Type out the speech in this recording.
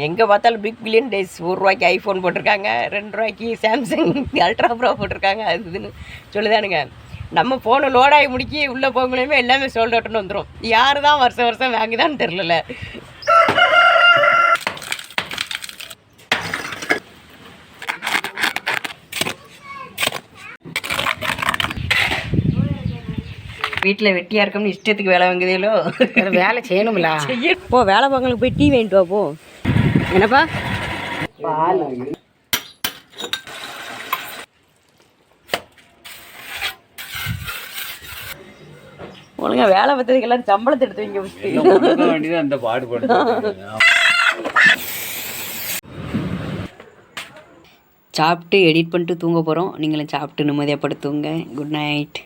எங்கே பார்த்தாலும் big billion days. ₹1 iPhone போட்டிருக்காங்க, ₹2 சாம்சங் அல்ட்ரா ப்ரோ போட்டிருக்காங்க. அது இதுன்னு சொல்லுதானுங்க. நம்ம ஃபோனு லோடாகி முடிக்கி உள்ளே போகலையுமே எல்லாமே சோல்ட் அவுட்னு வந்துடும். யார் தான் வருஷம் வருஷம் வாங்குதான்னு தெரில. வீட்டில் வெட்டியாக இருக்கோம்னு இஷ்டத்துக்கு வேலை வாங்குதீங்களோ? வேலை செய்யணும்ல. போ வேலை பார்க்கங்களுக்கு போய் டீ வாங்கிட்டு வா போ. என்னப்பா? பால். ஒழுங்கா வேலை பார்த்ததுக்கு எல்லாரும் சம்பளத்தை எடுத்து வைங்க. அந்த பாடுபடு. சாப்பிட்டு எடிட் பண்ணிட்டு தூங்க போகிறோம். நீங்களும் சாப்பிட்டு நிம்மதியாக படுத்துங்க. Good night.